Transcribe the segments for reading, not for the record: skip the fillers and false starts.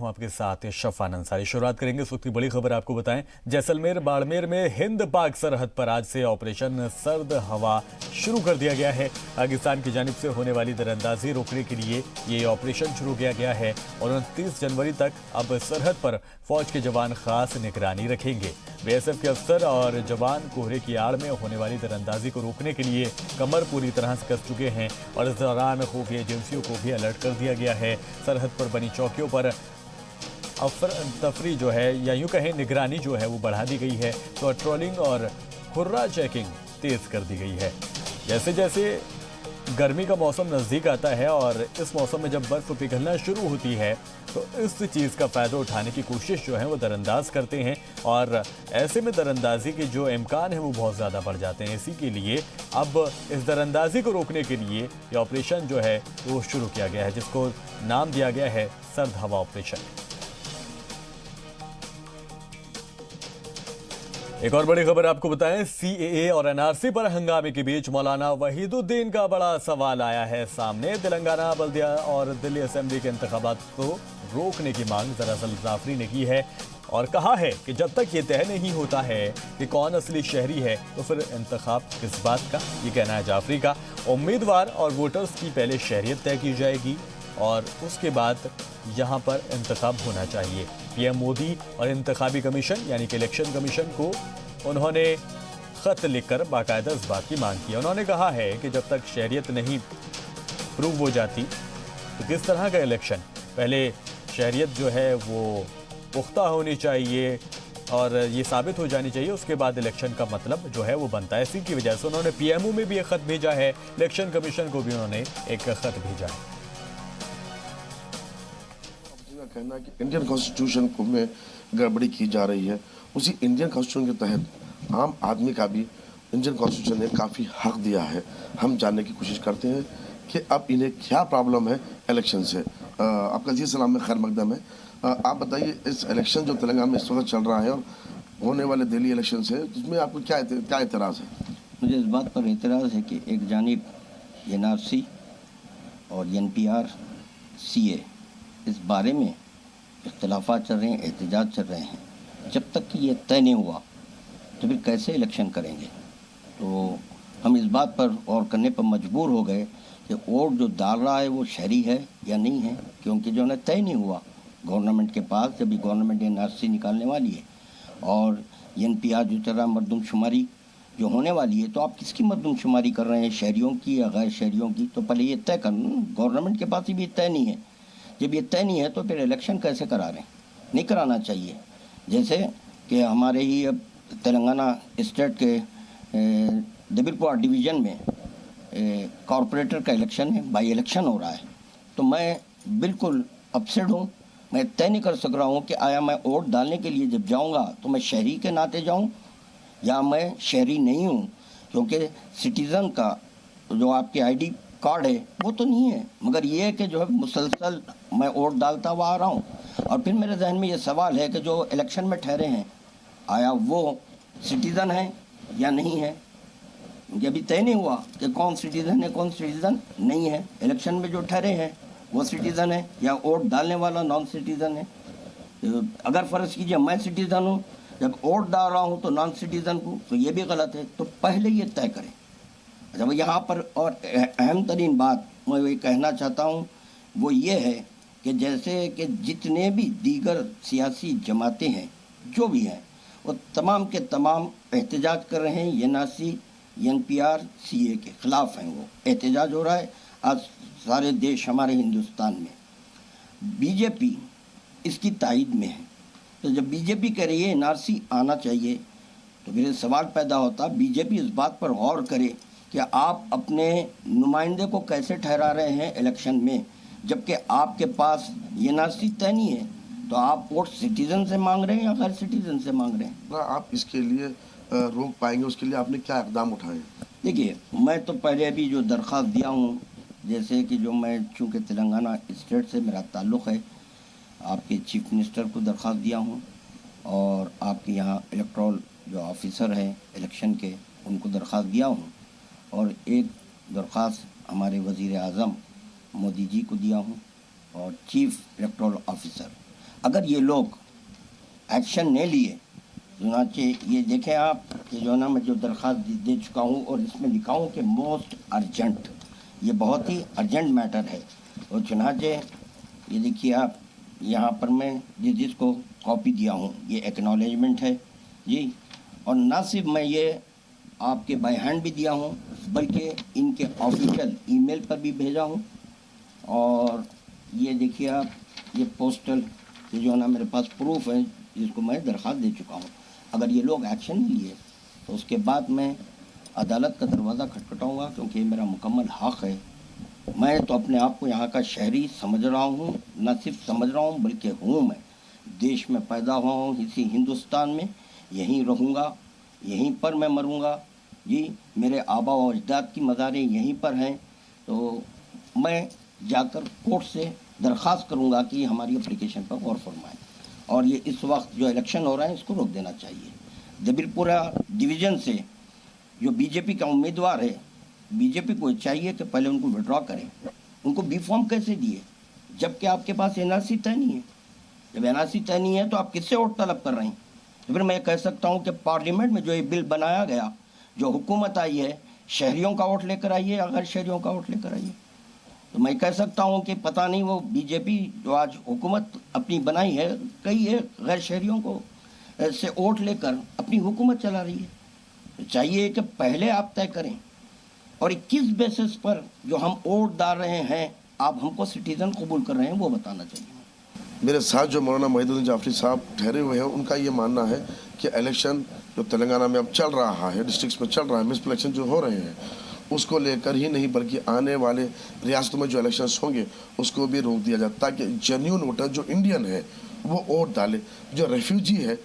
हूं आपके साथ शफान अंसारी। शुरुआत करेंगे इस वक्त की बड़ी खबर आपको बताएं। जैसलमेर बाड़मेर में हिंद पाक सरहद पर आज से ऑपरेशन सर्द हवा शुरू कर दिया गया है। पाकिस्तान की जानिब से होने वाली दरअंदाजी रोकने के लिए ये ऑपरेशन शुरू किया गया है और 29 जनवरी तक अब सरहद पर फौज के जवान खास निगरानी रखेंगे। बीएसएफ के अफसर और जवान कोहरे की आड़ में होने वाली दरअंदाजी को रोकने के लिए कमर पूरी तरह से कस चुके हैं और इस दौरान खुफिया एजेंसियों को भी अलर्ट कर दिया गया है। सरहद पर बनी चौकियों पर अफर तफरी जो है या यूं कहें निगरानी जो है वो बढ़ा दी गई है, तो पेट्रोलिंग और हुर्रा चेकिंग तेज कर दी गई है। जैसे जैसे गर्मी का मौसम नज़दीक आता है और इस मौसम में जब बर्फ पिघलना शुरू होती है तो इस चीज़ का फ़ायदा उठाने की कोशिश जो है वो दरअंदाज करते हैं और ऐसे में दरअंदाजी के जो इम्कान है वो बहुत ज़्यादा बढ़ जाते हैं। इसी के लिए अब इस दरअंदाजी को रोकने के लिए ये ऑपरेशन जो है वो शुरू किया गया है, जिसको नाम दिया गया है सर्द हवा ऑपरेशन। एक और बड़ी खबर आपको बताएं, सीएए और एनआरसी पर हंगामे के बीच मौलाना वहीदुद्दीन का बड़ा सवाल आया है सामने। तेलंगाना बल्दिया और दिल्ली असेंबली के इंतखाबात को रोकने की मांग दरअसल जाफरी ने की है और कहा है कि जब तक ये तय नहीं होता है कि कौन असली शहरी है तो फिर इंतखाब किस बात का। ये कहना है जाफरी का। उम्मीदवार और वोटर्स की पहले शहरियत तय की जाएगी और उसके बाद यहाँ पर इंतखाब होना चाहिए। पीएम मोदी और इंतखाबी कमीशन यानी कि इलेक्शन कमीशन को उन्होंने खत लिखकर बाकायदा इस बात की मांग की। उन्होंने कहा है कि जब तक शहरियत नहीं प्रूव हो जाती तो किस तरह का इलेक्शन, पहले शहरियत जो है वो पुख्ता होनी चाहिए और ये साबित हो जानी चाहिए, उसके बाद इलेक्शन का मतलब जो है वो बनता है। इसी की वजह से उन्होंने पीएमओ में भी एक खत भेजा है, इलेक्शन कमीशन को भी उन्होंने एक खत भेजा है। कहना है कि इंडियन कॉन्स्टिट्यूशन को में गड़बड़ी की जा रही है। उसी इंडियन कॉन्स्टिट्यूशन के तहत आम आदमी का भी इंडियन कॉन्स्टिट्यूशन ने काफ़ी हक दिया है। हम जानने की कोशिश करते हैं कि अब इन्हें क्या प्रॉब्लम है इलेक्शन से। आपका जी सलाम में खैर मकदम है। आप बताइए, इस इलेक्शन जो तेलंगाना में इस वक्त चल रहा है और होने वाले दिल्ली इलेक्शन से, उसमें आपको क्या एतराज़ है? मुझे इस बात पर एतराज़ है कि एक जानिब एनआरसी और एनपीआर सीए इस बारे में इख्तलाफात चल रहे हैं, एहतजाज चल रहे हैं। जब तक कि ये तय नहीं हुआ तो फिर कैसे इलेक्शन करेंगे। तो हम इस बात पर गौर करने पर मजबूर हो गए कि वोट जो डाल रहा है वो शहरी है या नहीं है, क्योंकि जो है तय नहीं हुआ गवर्नमेंट के पास। जब भी गवर्नमेंट एनआरसी निकालने वाली है और एनपीआर जो चल रहा है मरदमशुमारी जो होने वाली है, तो आप किसकी मरदमशुमारी कर रहे हैं, शहरियों की या गैर शहरियों की? तो पहले ये तय करना। गवर्नमेंट के पास भी तय नहीं है। जब ये तय नहीं है तो फिर इलेक्शन कैसे करा रहे हैं? नहीं कराना चाहिए। जैसे कि हमारे ही अब तेलंगाना स्टेट के दबिरपुर डिवीज़न में कॉरपोरेटर का इलेक्शन है, बाई इलेक्शन हो रहा है। तो मैं बिल्कुल अपसेट हूँ। मैं तय नहीं कर सक रहा हूँ कि आया मैं वोट डालने के लिए जब जाऊँगा तो मैं शहरी के नाते जाऊँ या मैं शहरी नहीं हूँ, क्योंकि सिटीज़न का जो आपकी आईडी कार्ड है वो तो नहीं है, मगर ये है कि जो है मुसलसल मैं वोट डालता हुआ आ रहा हूँ। और फिर मेरे जहन में ये सवाल है कि जो इलेक्शन में ठहरे हैं आया वो सिटीज़न है या नहीं है। ये अभी तय नहीं हुआ कि कौन सिटीज़न है कौन सिटीज़न नहीं है। इलेक्शन में जो ठहरे हैं वो सिटीज़न है या वोट डालने वाला नॉन सिटीज़न है। अगर फ़र्ज़ कीजिए मैं सिटीज़न हूँ, जब वोट डाल रहा हूँ तो नॉन सिटीज़न को, तो ये भी गलत है। तो पहले ये तय करें। जब यहाँ पर और अहम तरीन बात मैं ये कहना चाहता हूँ वो ये है कि जैसे कि जितने भी दीगर सियासी जमातें हैं जो भी हैं वो तमाम के तमाम एहतजाज कर रहे हैं। एनआरसी एनपीआर सीए के ख़िलाफ़ हैं। वो एहतजाज हो रहा है आज सारे देश हमारे हिंदुस्तान में। बीजेपी इसकी तायद में है। तो जब बीजेपी कह रही है एनआरसी आना चाहिए तो फिर सवाल पैदा होता बीजेपी इस बात पर गौर करे कि आप अपने नुमाइंदे को कैसे ठहरा रहे हैं इलेक्शन में, जबकि आपके पास एनआरसी तय नहीं है। तो आप वोट सिटीज़न से मांग रहे हैं या गैर सिटीज़न से मांग रहे हैं? आप इसके लिए रोक पाएंगे, उसके लिए आपने क्या इक़दाम उठाए? देखिए, मैं तो पहले अभी जो दरख्वास्त दिया हूँ, जैसे कि जो मैं चूँकि तेलंगाना स्टेट से मेरा ताल्लुक़ है, आपके चीफ मिनिस्टर को दरख्वास्त दिया हूँ और आपके यहाँ इलेक्टोरल जो ऑफिसर हैं इलेक्शन के उनको दरख्वास्त दिया हूँ और एक दरख्वास्त हमारे वज़ीर आज़म मोदी जी को दिया हूँ और चीफ इलेक्टोरल ऑफिसर। अगर ये लोग एक्शन नहीं लिए, चुनाचे ये देखें आप, ये जो ना मैं जो दरख्वास्त दे चुका हूँ और इसमें लिखा हूँ कि मोस्ट अर्जेंट, ये बहुत ही अर्जेंट मैटर है। और चुनाचे ये देखिए आप, यहाँ पर मैं जिसको कॉपी दिया हूँ ये एक्नॉलेजमेंट है जी, और ना सिर्फ मैं ये आपके बाय हैंड भी दिया हूँ बल्कि इनके ऑफिशियल ईमेल पर भी भेजा हूँ। और ये देखिए आप, ये पोस्टल ये जो ना मेरे पास प्रूफ है जिसको मैं दरख्वास्त दे चुका हूँ। अगर ये लोग एक्शन नहीं लिए तो उसके बाद मैं अदालत का दरवाज़ा खटखटाऊँगा, क्योंकि ये मेरा मुकम्मल हक़ है। मैं तो अपने आप को यहाँ का शहरी समझ रहा हूँ, न सिर्फ समझ रहा हूँ बल्कि हूँ। मैं देश में पैदा हुआ हूँ, इसी हिंदुस्तान में, यहीं रहूँगा, यहीं पर मैं मरूँगा जी। मेरे आबा और अजदाद की मज़ारें यहीं पर हैं। तो मैं जाकर कोर्ट से दरख्वास्त करूँगा कि हमारी एप्लीकेशन पर गौर फरमाएं और ये इस वक्त जो इलेक्शन हो रहा है इसको रोक देना चाहिए। जबलपुरा डिवीज़न से जो बीजेपी का उम्मीदवार है, बीजेपी को चाहिए कि पहले उनको विड्रॉ करें। उनको बी फॉर्म कैसे दिए जबकि आपके पास एनआरसी तय नहीं है? जब एनआरसी तय नहीं है तो आप किससे वोट तलब कर रहे हैं? तो फिर मैं कह सकता हूँ कि पार्लियामेंट में जो ये बिल बनाया गया, जो हुकूमत आई है, शहरियों का वोट लेकर आई है या गैर शहरियों का वोट लेकर आई है? तो मैं कह सकता हूँ कि पता नहीं वो बीजेपी जो आज हुकूमत अपनी बनाई है, कई है गैर शहरियों को से वोट लेकर अपनी हुकूमत चला रही है। तो चाहिए कि पहले आप तय करें और किस बेसिस पर जो हम वोट डाल रहे हैं आप हमको सिटीजन कबूल कर रहे हैं वो बताना चाहिए। मेरे साथ जो मौलाना मोहिउद्दीन जाफरी साहब ठहरे हुए हैं, उनका ये मानना है कि इलेक्शन जो तेलंगाना में अब चल रहा है, डिस्ट्रिक्ट्स में चल रहा है, मिस इलेक्शन जो हो रहे हैं उसको लेकर ही नहीं बल्कि आने वाले रियासतों में जो इलेक्शंस होंगे उसको भी रोक दिया जाए, ताकि जेन्युइन वोटर जो इंडियन है वो वोट डाले, जो रेफ्यूजी है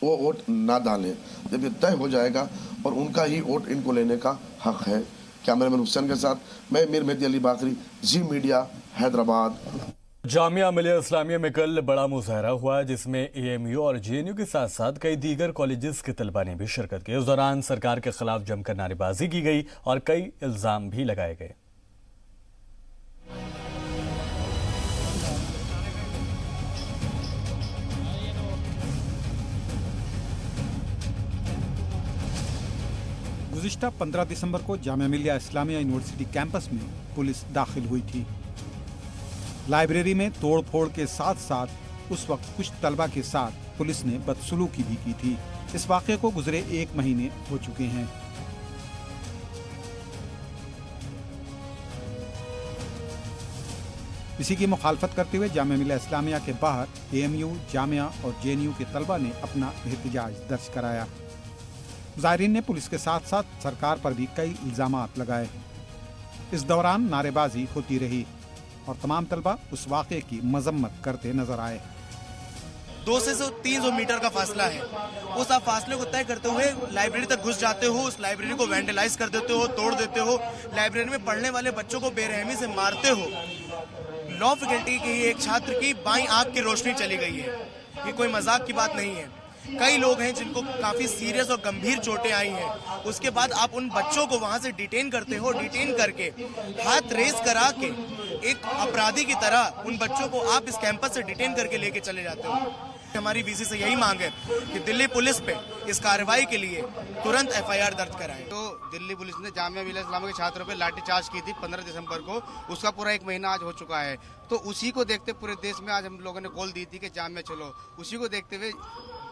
वो वोट ना डालें। जब ये तय हो जाएगा और उनका ही वोट इनको लेने का हक है। कैमरामैन हुसैन के साथ मैं मीर मेहदी अली बाकरी, जी मीडिया, हैदराबाद। जामिया मिलिया इस्लामिया में कल बड़ा मुजाहरा हुआ जिसमें एएमयू और जेएनयू के साथ साथ कई दीगर कॉलेजेस के तलबा ने भी शिरकत की। इस दौरान सरकार के खिलाफ जमकर नारेबाजी की गई और कई इल्जाम भी लगाए गए। गुज़िश्ता 15 दिसंबर को जामिया मिलिया इस्लामिया यूनिवर्सिटी कैंपस में पुलिस दाखिल हुई थी। लाइब्रेरी में तोड़फोड़ के साथ साथ उस वक्त कुछ तलबा के साथ पुलिस ने बदसलूकी भी की थी। इस वाक़े को गुजरे 1 महीने हो चुके हैं। इसी की मुखालफत करते हुए जामिया मिलिया इस्लामिया के बाहर एएमयू, जामिया और जेएनयू के तलबा ने अपना एहतजाज दर्ज कराया। ज़ायरीन ने पुलिस के साथ साथ सरकार पर भी कई इल्ज़ामात लगाए। इस दौरान नारेबाजी होती रही और तमाम तलबा उस वाक़े की मजम्मत करते नजर आए। 200 से 300 मीटर का फासला है, उस आप फासले को तय करते हुए लाइब्रेरी तक घुस जाते हो, उस लाइब्रेरी को वैंडलाइज कर देते हो, तोड़ देते हो, लाइब्रेरी में पढ़ने वाले बच्चों को बेरहमी से मारते हो। लॉ फैकल्टी की एक छात्र की बाईं आंख की रोशनी चली गई है। ये कोई मजाक की बात नहीं है। कई लोग हैं जिनको काफी सीरियस और गंभीर चोटें आई हैं। उसके बाद आप उन बच्चों को वहां से डिटेन करते हो, डिटेन करके हाथ रेस करा के एक अपराधी की तरह उन बच्चों को आप इस कैंपस से डिटेन करके लेके चले जाते हो। हमारी वीसी से यही मांग है कि दिल्ली पुलिस पे इस कार्रवाई के लिए तुरंत एफआईआर दर्ज कराए। तो दिल्ली पुलिस ने जामिया मिलिया इस्लामिया के छात्रों पे लाठीचार्ज की थी 15 दिसंबर को, उसका पूरा 1 महीना आज हो चुका है। तो उसी को देखते पूरे देश में आज हम लोगों ने कॉल दी थी कि जामिया चलो। उसी को देखते हुए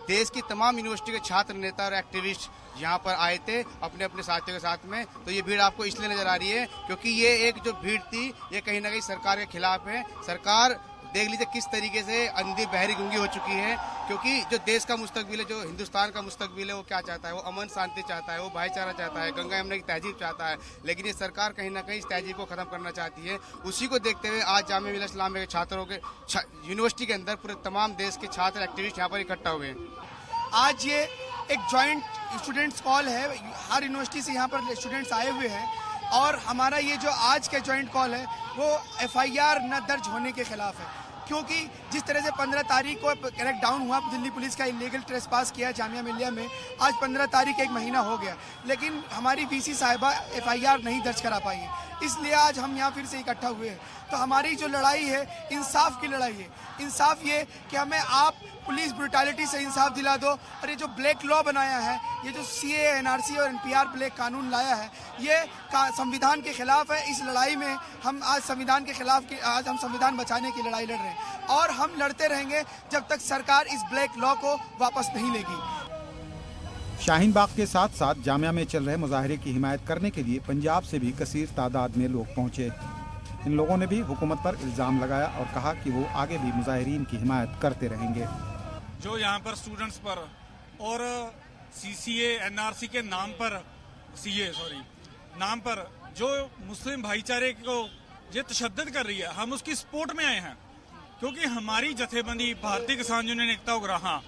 देश की तमाम यूनिवर्सिटी के छात्र, नेता और एक्टिविस्ट यहाँ पर आए थे अपने अपने साथियों के साथ में। तो ये भीड़ आपको इसलिए नजर आ रही है क्योंकि ये एक जो भीड़ थी ये कहीं ना कहीं सरकार के खिलाफ है। सरकार देख लीजिए किस तरीके से अंधी बहरी गूंगी हो चुकी है, क्योंकि जो देश का मुस्तकबिल है, जो हिंदुस्तान का मुस्तकबिल है, वो क्या चाहता है? वो अमन शांति चाहता है, वो भाईचारा चाहता है, गंगा यमुना की तहजीब चाहता है। लेकिन ये सरकार कहीं ना कहीं इस तहजीब को खत्म करना चाहती है। उसी को देखते हुए आज जामिया मिलिया इस्लामिया के छात्रों के यूनिवर्सिटी के अंदर पूरे तमाम देश के छात्र एक्टिविस्ट यहाँ पर इकट्ठा हुए हैं। आज ये एक जॉइंट स्टूडेंट्स कॉल है, हर यूनिवर्सिटी से यहाँ पर स्टूडेंट्स आए हुए हैं और हमारा ये जो आज का जॉइंट कॉल है वो एफआईआर न दर्ज होने के खिलाफ है। क्योंकि जिस तरह से 15 तारीख को क्रैक डाउन हुआ दिल्ली पुलिस का इलीगल ट्रेसपास किया जामिया मिलिया में, आज 15 तारीख 1 महीना हो गया, लेकिन हमारी वीसी साहिबा FIR नहीं दर्ज करा पाई है। इसलिए आज हम यहाँ फिर से इकट्ठा हुए हैं। तो हमारी जो लड़ाई है इंसाफ की लड़ाई है। इंसाफ ये कि हमें आप पुलिस ब्रुटैलिटी से इंसाफ दिला दो, और ये जो ब्लैक लॉ बनाया है, ये जो CAA NRC और NPR ब्लैक कानून लाया है, ये संविधान के खिलाफ है। इस लड़ाई में हम आज संविधान के खिलाफ आज हम संविधान बचाने की लड़ाई लड़ रहे हैं, और हम लड़ते रहेंगे जब तक सरकार इस ब्लैक लॉ को वापस नहीं लेगी। शाहीन बाग के साथ साथ जामिया में चल रहे मुजाहरे की हिमायत करने के लिए पंजाब से भी कसीर तादाद में लोग पहुंचे। इन लोगों ने भी हुकूमत पर इल्ज़ाम लगाया और कहा कि वो आगे भी मुजाहिरीन की हिमायत करते रहेंगे। जो यहाँ पर स्टूडेंट्स पर और CCA NRC के नाम पर नाम पर जो मुस्लिम भाईचारे को ये तशद्दुद कर रही है, हम उसकी सपोर्ट में आए हैं। क्योंकि हमारी जथेबंदी भारतीय किसान यूनियन एकता उग्राहा,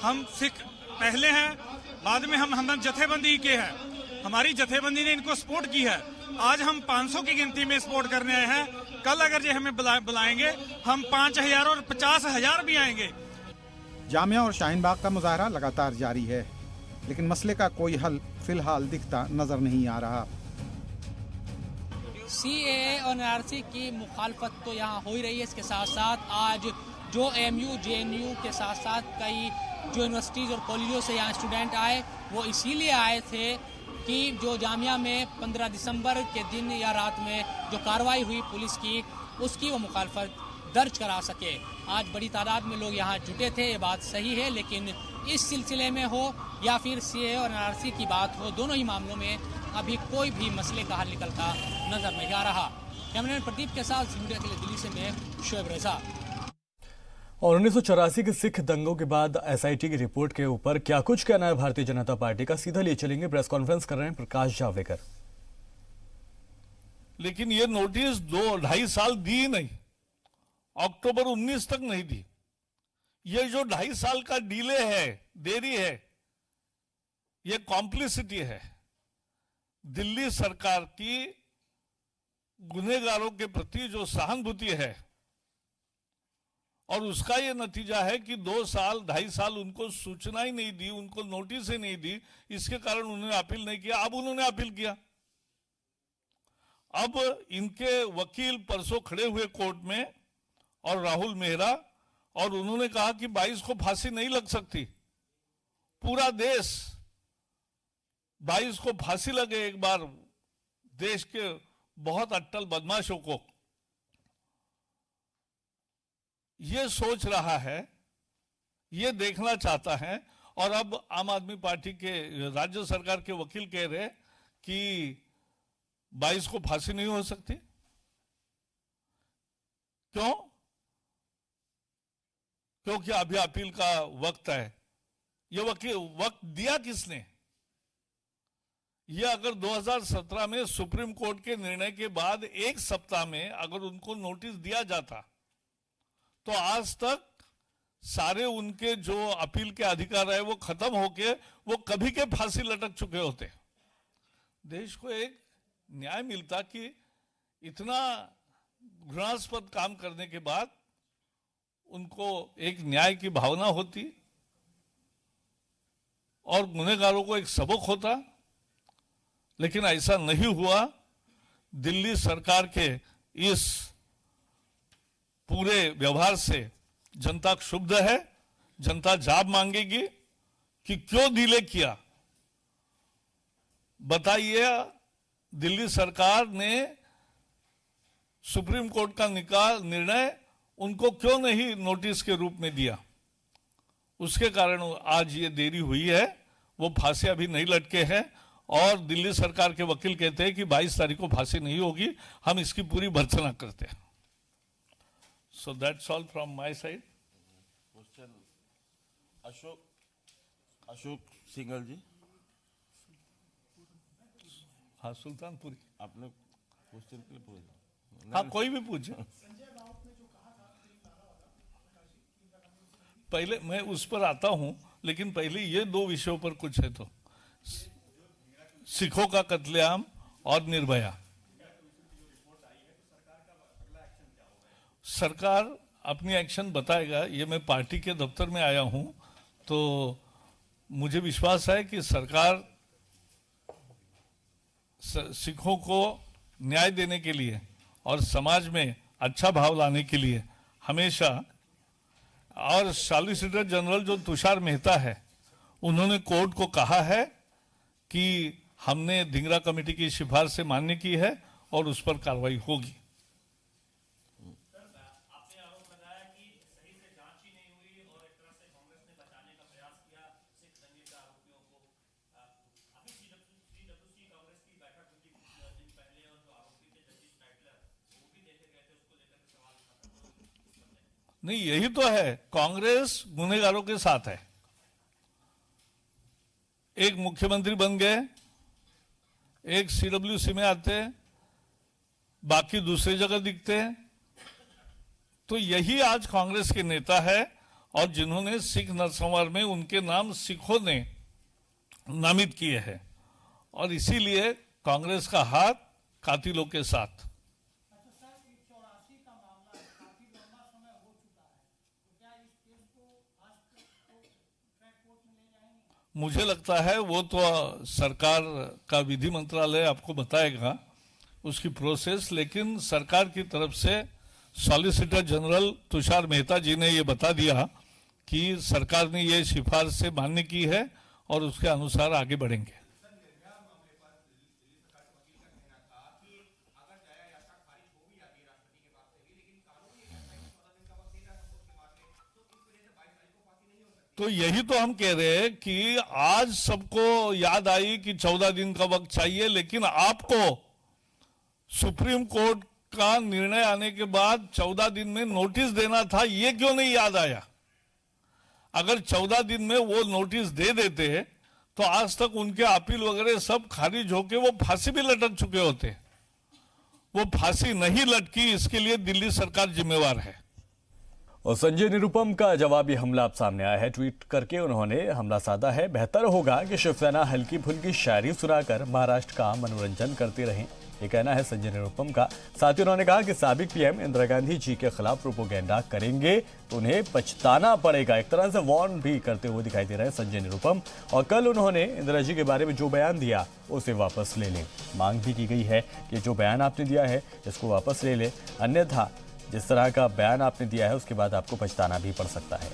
हम सिख पहले हैं, बाद में हम जथेबंदी के हैं। हमारी जथेबंदी ने इनको सपोर्ट की है। आज हम 500 की गिनती में सपोर्ट करने आए हैं। कल अगर ये हमें बुलाएंगे, हम 5000 और 50,000 भी आएंगे। जामिया और शाहीन बाग का मुजाहरा लगातार जारी है, लेकिन मसले का कोई हल फिलहाल दिखता नजर नहीं आ रहा। CAA और NRC की मुखालफत तो यहाँ हो ही रही है। इसके साथ साथ आज जो AMU JNU के साथ साथ कई जो यूनिवर्सिटीज़ और कॉलेजों से यहाँ स्टूडेंट आए, वो इसीलिए आए थे कि जो जामिया में 15 दिसंबर के दिन या रात में जो कार्रवाई हुई पुलिस की, उसकी वो मुखालफत दर्ज करा सके। आज बड़ी तादाद में लोग यहाँ जुटे थे, ये बात सही है, लेकिन इस सिलसिले में हो या फिर CAA और NRC की बात हो, दोनों ही मामलों में अभी कोई भी मसले का हल निकलता नजर नहीं आ रहा। कैमरामैन प्रदीप के साथ मीडिया के लिए दिल्ली से मैं शोएब रजा। और 1984 के सिख दंगों के बाद SIT की रिपोर्ट के ऊपर क्या कुछ कहना है भारतीय जनता पार्टी का, सीधा लिए चलेंगे। प्रेस कॉन्फ्रेंस कर रहे हैं प्रकाश जावड़ेकर। लेकिन ये नोटिस 2-2.5 साल दी नहीं, अक्टूबर 19 तक नहीं दी। ये जो 2.5 साल का डिले है, देरी है, ये कॉम्प्लिसिटी है दिल्ली सरकार की गुनहगारों के प्रति जो सहानुभूति है, और उसका ये नतीजा है कि 2-2.5 साल उनको सूचना ही नहीं दी, उनको नोटिस ही नहीं दी। इसके कारण उन्होंने अपील नहीं किया। अब उन्होंने अपील किया। अब इनके वकील परसों खड़े हुए कोर्ट में, और राहुल मेहरा, और उन्होंने कहा कि 22 को फांसी नहीं लग सकती। पूरा देश 22 को फांसी लगे एक बार, देश के बहुत अट्टल बदमाशों को, ये सोच रहा है, ये देखना चाहता है। और अब आम आदमी पार्टी के राज्य सरकार के वकील कह रहे कि 22 को फांसी नहीं हो सकती। क्यों? क्योंकि अभी अपील का वक्त है। ये वक्त दिया किसने? ये अगर 2017 में सुप्रीम कोर्ट के निर्णय के बाद 1 सप्ताह में अगर उनको नोटिस दिया जाता, तो आज तक सारे उनके जो अपील के अधिकार है वो खत्म होके वो कभी के फांसी लटक चुके होते। देश को एक न्याय मिलता कि इतना घृणास्पद काम करने के बाद उनको एक न्याय की भावना होती और गुनहगारों को एक सबक होता। लेकिन ऐसा नहीं हुआ। दिल्ली सरकार के इस पूरे व्यवहार से जनता क्षुब्ध है। जनता जवाब मांगेगी कि क्यों डिले किया। बताइए, दिल्ली सरकार ने सुप्रीम कोर्ट का निर्णय उनको क्यों नहीं नोटिस के रूप में दिया? उसके कारण आज ये देरी हुई है। वो फांसी अभी नहीं लटके हैं और दिल्ली सरकार के वकील कहते हैं कि 22 तारीख को फांसी नहीं होगी। हम इसकी पूरी भर्त्सना करते हैं। So that's all from my side. Question Ashok Singhal ji. हाँ, सुल्तानपुरी। आपने क्वेश्चन के लिए पूछा? हाँ, कोई भी पूछे। पहले मैं उस पर आता हूं, लेकिन पहले ये 2 विषयों पर कुछ है। तो सिखों का कत्लेआम और निर्भया। सरकार अपनी एक्शन बताएगा। ये मैं पार्टी के दफ्तर में आया हूं, तो मुझे विश्वास है कि सरकार सिखों को न्याय देने के लिए और समाज में अच्छा भाव लाने के लिए हमेशा, और सॉलिसिटर जनरल जो तुषार मेहता है, उन्होंने कोर्ट को कहा है कि हमने धिंगरा कमेटी की सिफारिश से मान्य की है और उस पर कार्रवाई होगी। नहीं, यही तो है, कांग्रेस गुनहगारों के साथ है। एक मुख्यमंत्री बन गए, एक सीडब्ल्यूसी में आते, बाकी दूसरी जगह दिखते हैं। तो यही आज कांग्रेस के नेता है, और जिन्होंने सिख नरसंहार में उनके नाम सिखों ने नामित किए हैं, और इसीलिए कांग्रेस का हाथ कातिलों के साथ। मुझे लगता है वो तो सरकार का विधि मंत्रालय आपको बताएगा उसकी प्रोसेस, लेकिन सरकार की तरफ से सॉलिसिटर जनरल तुषार मेहता जी ने ये बता दिया कि सरकार ने ये सिफारिश से मान्य की है और उसके अनुसार आगे बढ़ेंगे। तो यही तो हम कह रहे हैं कि आज सबको याद आई कि 14 दिन का वक्त चाहिए, लेकिन आपको सुप्रीम कोर्ट का निर्णय आने के बाद 14 दिन में नोटिस देना था, ये क्यों नहीं याद आया? अगर 14 दिन में वो नोटिस दे देते तो आज तक उनके अपील वगैरह सब खारिज होके वो फांसी भी लटक चुके होते। वो फांसी नहीं लटकी, इसके लिए दिल्ली सरकार जिम्मेवार है। और संजय निरुपम का जवाबी हमला अब सामने आया है। ट्वीट करके उन्होंने हमला साधा है, बेहतर होगा कि शिवसेना हल्की फुल्की शायरी सुनाकर महाराष्ट्र का मनोरंजन करते रहें, ये कहना है संजय निरुपम का। साथ ही उन्होंने कहा कि साबिक पीएम इंदिरा गांधी जी के खिलाफ प्रोपोगेंडा करेंगे तो उन्हें पछताना पड़ेगा। एक तरह से वार्न भी करते हुए दिखाई दे रहे हैं संजय निरुपम। और कल उन्होंने इंदिरा जी के बारे में जो बयान दिया उसे वापस ले लें। मांग भी की गई है कि जो बयान आपने दिया है इसको वापस ले लें, अन्यथा जिस तरह का बयान आपने दिया है उसके बाद आपको पछताना भी पड़ सकता है।